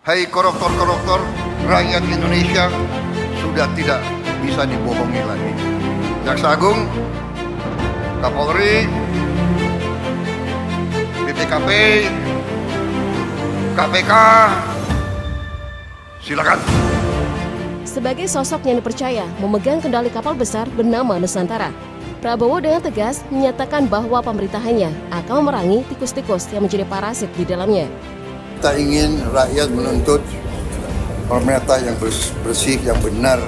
Hai koruptor-koruptor, rakyat Indonesia sudah tidak bisa dibohongi lagi. Jaksa Agung, Kapolri, BPKP, KPK, silakan. Sebagai sosok yang dipercaya memegang kendali kapal besar bernama Nusantara, Prabowo dengan tegas menyatakan bahwa pemerintahannya akan memerangi tikus-tikus yang menjadi parasit di dalamnya. Kita ingin rakyat menuntut pemerintah yang bersih, yang benar,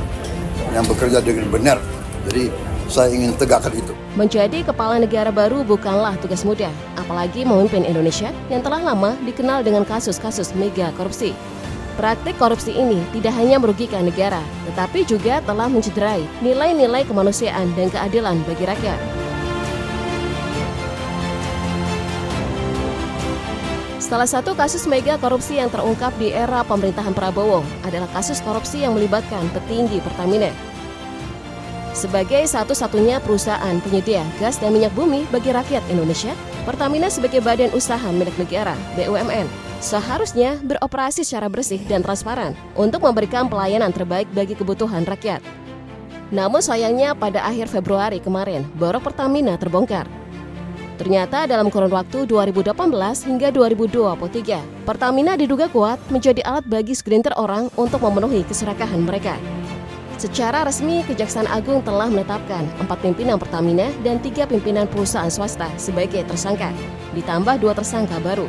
yang bekerja dengan benar. Jadi saya ingin tegakkan itu. Menjadi kepala negara baru bukanlah tugas mudah, apalagi memimpin Indonesia yang telah lama dikenal dengan kasus-kasus mega korupsi. Praktik korupsi ini tidak hanya merugikan negara, tetapi juga telah mencederai nilai-nilai kemanusiaan dan keadilan bagi rakyat. Salah satu kasus mega korupsi yang terungkap di era pemerintahan Prabowo adalah kasus korupsi yang melibatkan petinggi Pertamina. Sebagai satu-satunya perusahaan penyedia gas dan minyak bumi bagi rakyat Indonesia, Pertamina sebagai badan usaha milik negara (BUMN) seharusnya beroperasi secara bersih dan transparan untuk memberikan pelayanan terbaik bagi kebutuhan rakyat. Namun sayangnya pada akhir Februari kemarin, borok Pertamina terbongkar. Ternyata dalam kurun waktu 2018 hingga 2023, Pertamina diduga kuat menjadi alat bagi segelintir orang untuk memenuhi keserakahan mereka. Secara resmi, Kejaksaan Agung telah menetapkan 4 pimpinan Pertamina dan 3 pimpinan perusahaan swasta sebagai tersangka, ditambah 2 tersangka baru.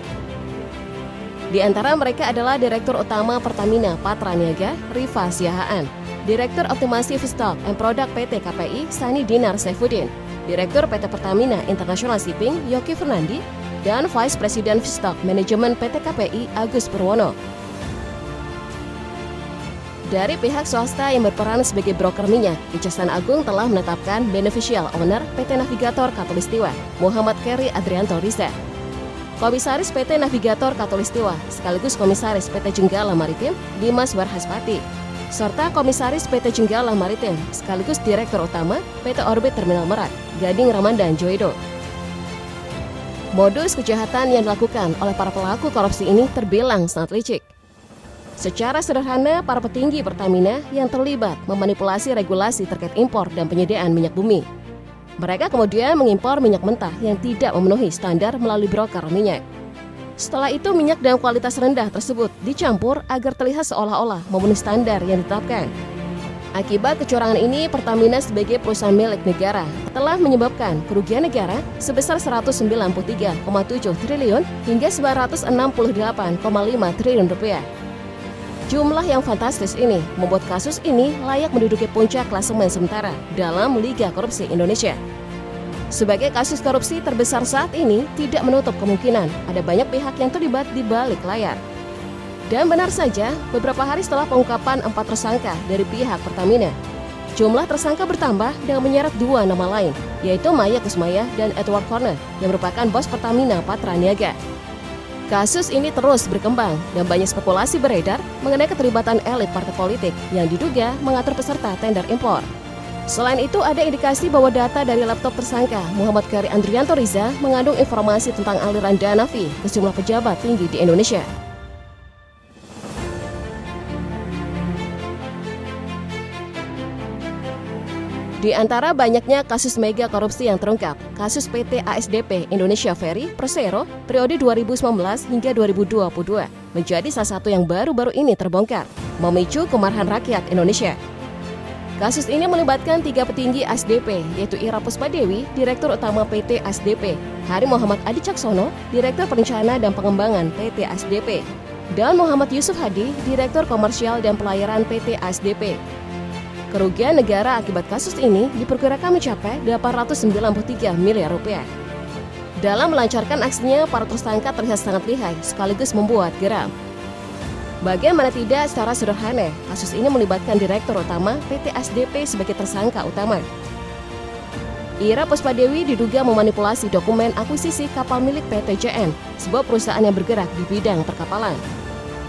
Di antara mereka adalah Direktur Utama Pertamina Patra Niaga, Rifa Siahaan, Direktur Optimasi Feedstock and Product PT KPI, Sani Dinar Saifuddin, Direktur PT Pertamina International Shipping, Yoki Fernandi, dan Vice President Feedstock Manajemen PT KPI, Agus Purwono. Dari pihak swasta yang berperan sebagai broker minyak, Kejaksaan Agung telah menetapkan beneficial owner PT Navigator Katulistiwa, Muhammad Keri Adrianto Riza, Komisaris PT Navigator Katulistiwa, sekaligus Komisaris PT Jenggala Maritim, Dimas Warhaspati, serta Komisaris PT Jenggala Maritim, sekaligus Direktur Utama PT Orbit Terminal Merak, Gading Ramandan Joedo. Modus kejahatan yang dilakukan oleh para pelaku korupsi ini terbilang sangat licik. Secara sederhana, para petinggi Pertamina yang terlibat memanipulasi regulasi terkait impor dan penyediaan minyak bumi. Mereka kemudian mengimpor minyak mentah yang tidak memenuhi standar melalui broker minyak. Setelah itu, minyak dengan kualitas rendah tersebut dicampur agar terlihat seolah-olah memenuhi standar yang ditetapkan. Akibat kecurangan ini, Pertamina sebagai perusahaan milik negara telah menyebabkan kerugian negara sebesar 193,7 triliun hingga 968,5 triliun rupiah. Jumlah yang fantastis ini membuat kasus ini layak menduduki puncak klasemen sementara dalam Liga Korupsi Indonesia. Sebagai kasus korupsi terbesar saat ini, tidak menutup kemungkinan ada banyak pihak yang terlibat di balik layar. Dan benar saja, beberapa hari setelah pengungkapan 4 tersangka dari pihak Pertamina, jumlah tersangka bertambah dengan menyeret 2 nama lain, yaitu Maya Kusmaya dan Edward Corner yang merupakan bos Pertamina Patra Niaga. Kasus ini terus berkembang dan banyak spekulasi beredar mengenai keterlibatan elit partai politik yang diduga mengatur peserta tender impor. Selain itu, ada indikasi bahwa data dari laptop tersangka Muhammad Keri Adrianto Riza mengandung informasi tentang aliran dana fee ke sejumlah pejabat tinggi di Indonesia. Di antara banyaknya kasus mega korupsi yang terungkap, kasus PT ASDP Indonesia Ferry Persero periode 2019 hingga 2022 menjadi salah satu yang baru-baru ini terbongkar, memicu kemarahan rakyat Indonesia. Kasus ini melibatkan 3 petinggi ASDP, yaitu Ira Puspadewi, Direktur Utama PT ASDP, Hari Muhammad Adi Caksono, Direktur Perencana dan Pengembangan PT ASDP, dan Muhammad Yusuf Hadi, Direktur Komersial dan Pelayaran PT ASDP. Kerugian negara akibat kasus ini diperkirakan mencapai 893 miliar rupiah. Dalam melancarkan aksinya, para tersangka terlihat sangat lihai sekaligus membuat geram. Bagaimana tidak, secara sederhana, kasus ini melibatkan Direktur Utama PT ASDP sebagai tersangka utama. Ira Puspadewi diduga memanipulasi dokumen akuisisi kapal milik PT JN, sebuah perusahaan yang bergerak di bidang perkapalan.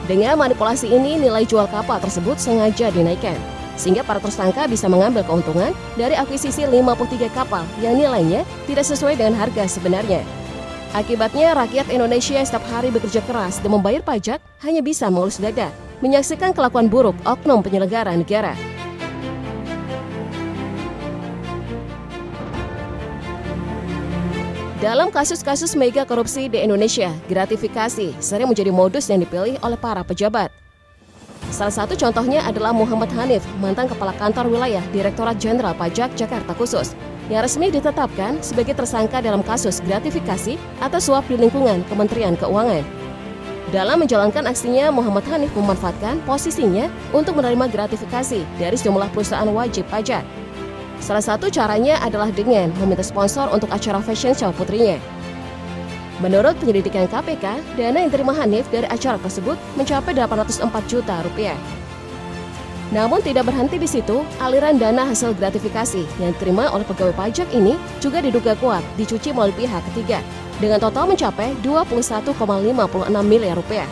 Dengan manipulasi ini, nilai jual kapal tersebut sengaja dinaikkan, sehingga para tersangka bisa mengambil keuntungan dari akuisisi 53 kapal yang nilainya tidak sesuai dengan harga sebenarnya. Akibatnya, rakyat Indonesia yang setiap hari bekerja keras dan membayar pajak hanya bisa mengelus dada, menyaksikan kelakuan buruk oknum penyelenggara negara. Dalam kasus-kasus mega korupsi di Indonesia, gratifikasi sering menjadi modus yang dipilih oleh para pejabat. Salah satu contohnya adalah Muhammad Hanif, mantan Kepala Kantor Wilayah Direktorat Jenderal Pajak Jakarta Khusus, yang resmi ditetapkan sebagai tersangka dalam kasus gratifikasi atau suap di lingkungan Kementerian Keuangan. Dalam menjalankan aksinya, Muhammad Hanif memanfaatkan posisinya untuk menerima gratifikasi dari sejumlah perusahaan wajib pajak. Salah satu caranya adalah dengan meminta sponsor untuk acara fashion show putrinya. Menurut penyelidikan KPK, dana yang diterima Hanif dari acara tersebut mencapai 804 juta rupiah. Namun tidak berhenti di situ, aliran dana hasil gratifikasi yang diterima oleh pegawai pajak ini juga diduga kuat dicuci melalui pihak ketiga, dengan total mencapai 21,56 miliar rupiah.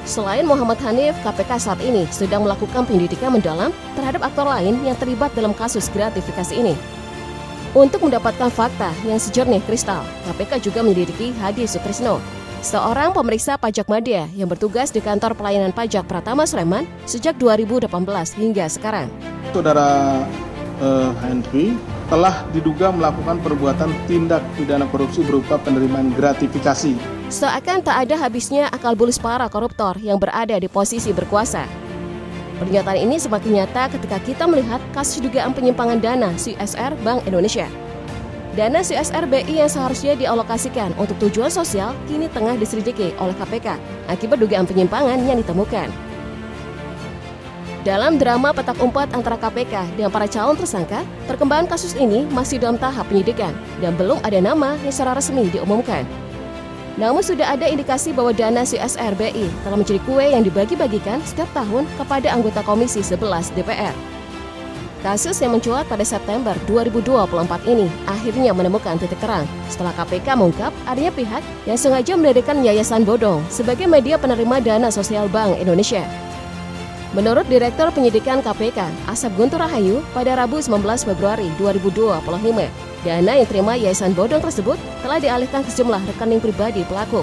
Selain Muhammad Hanif, KPK saat ini sedang melakukan penyelidikan mendalam terhadap aktor lain yang terlibat dalam kasus gratifikasi ini. Untuk mendapatkan fakta yang sejernih kristal, KPK juga menyelidiki Hadi Sutrisno, seorang pemeriksa pajak madya yang bertugas di kantor pelayanan pajak Pratama Sleman sejak 2018 hingga sekarang. Saudara Henry telah diduga melakukan perbuatan tindak pidana korupsi berupa penerimaan gratifikasi. Seakan tak ada habisnya akal bulus para koruptor yang berada di posisi berkuasa. Pernyataan ini semakin nyata ketika kita melihat kasus dugaan penyimpangan dana CSR Bank Indonesia. Dana CSR BI yang seharusnya dialokasikan untuk tujuan sosial kini tengah diselidiki oleh KPK akibat dugaan penyimpangan yang ditemukan. Dalam drama petak umpet antara KPK dan para calon tersangka, perkembangan kasus ini masih dalam tahap penyidikan dan belum ada nama yang secara resmi diumumkan. Namun sudah ada indikasi bahwa dana CSR BI telah menjadi kue yang dibagi-bagikan setiap tahun kepada anggota Komisi 11 DPR. Kasus yang mencuat pada September 2024 ini akhirnya menemukan titik terang setelah KPK mengungkap adanya pihak yang sengaja mendirikan Yayasan Bodong sebagai media penerima dana sosial Bank Indonesia. Menurut Direktur Penyidikan KPK, Asep Guntur Rahayu, pada Rabu 19 Februari 2025, dana yang diterima Yayasan Bodong tersebut telah dialihkan ke sejumlah rekening pribadi pelaku.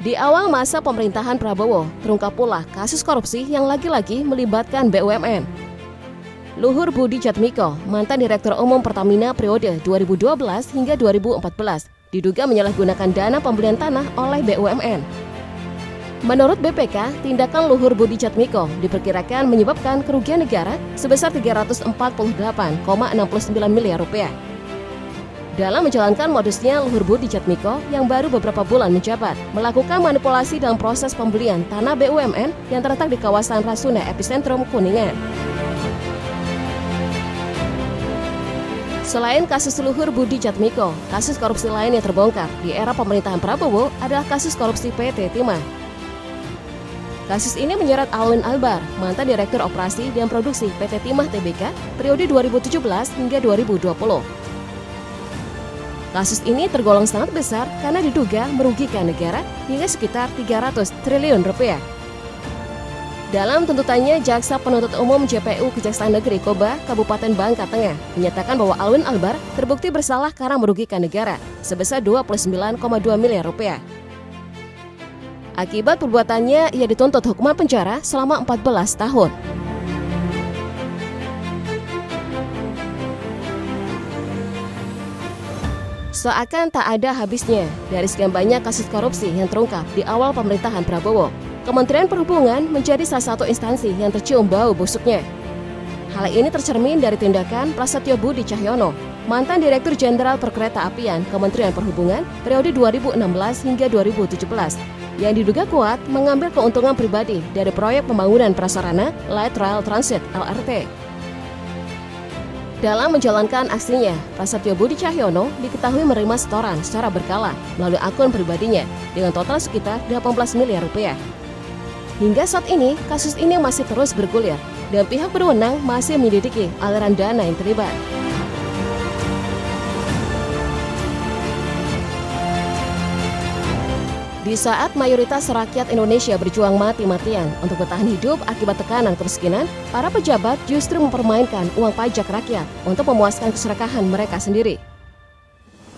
Di awal masa pemerintahan Prabowo, terungkap pula kasus korupsi yang lagi-lagi melibatkan BUMN. Luhur Budi Jatmiko, mantan Direktur Umum Pertamina periode 2012 hingga 2014, diduga menyalahgunakan dana pembelian tanah oleh BUMN. Menurut BPK, tindakan Luhur Budi Jatmiko diperkirakan menyebabkan kerugian negara sebesar 348,69 miliar rupiah. Dalam menjalankan modusnya, Luhur Budi Jatmiko yang baru beberapa bulan menjabat melakukan manipulasi dalam proses pembelian tanah BUMN yang terletak di kawasan Rasuna Epicentrum Kuningan. Selain kasus Luhur Budi Jatmiko, kasus korupsi lain yang terbongkar di era pemerintahan Prabowo adalah kasus korupsi PT Timah. Kasus ini menyeret Alwin Albar, mantan Direktur Operasi dan Produksi PT Timah Tbk periode 2017 hingga 2020. Kasus ini tergolong sangat besar karena diduga merugikan negara hingga sekitar 300 triliun rupiah. Dalam tuntutannya, Jaksa Penuntut Umum JPU Kejaksaan Negeri Koba, Kabupaten Bangka Tengah, menyatakan bahwa Alwin Albar terbukti bersalah karena merugikan negara sebesar 29,2 miliar rupiah. Akibat perbuatannya, ia dituntut hukuman penjara selama 14 tahun. Seakan tak ada habisnya dari sekian banyak kasus korupsi yang terungkap di awal pemerintahan Prabowo, Kementerian Perhubungan menjadi salah satu instansi yang tercium bau busuknya. Hal ini tercermin dari tindakan Prasetyo Budi Cahyono, mantan Direktur Jenderal Perkereta-apian Kementerian Perhubungan periode 2016 hingga 2017, yang diduga kuat mengambil keuntungan pribadi dari proyek pembangunan prasarana Light Rail Transit (LRT). Dalam menjalankan aksinya, Prasetyo Budi Cahyono diketahui menerima setoran secara berkala melalui akun pribadinya dengan total sekitar 18 miliar rupiah. Hingga saat ini, kasus ini masih terus bergulir dan pihak berwenang masih menyelidiki aliran dana yang terlibat. Di saat mayoritas rakyat Indonesia berjuang mati-matian untuk bertahan hidup akibat tekanan kemiskinan, para pejabat justru mempermainkan uang pajak rakyat untuk memuaskan keserakahan mereka sendiri.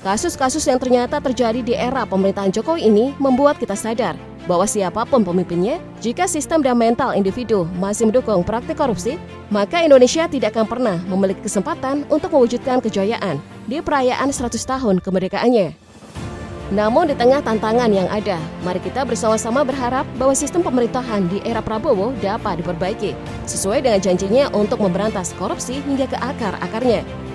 Kasus-kasus yang ternyata terjadi di era pemerintahan Jokowi ini membuat kita sadar bahwa siapapun pemimpinnya, jika sistem dan mental individu masih mendukung praktik korupsi, maka Indonesia tidak akan pernah memiliki kesempatan untuk mewujudkan kejayaan di perayaan 100 tahun kemerdekaannya. Namun di tengah tantangan yang ada, mari kita bersama-sama berharap bahwa sistem pemerintahan di era Prabowo dapat diperbaiki, sesuai dengan janjinya untuk memberantas korupsi hingga ke akar-akarnya.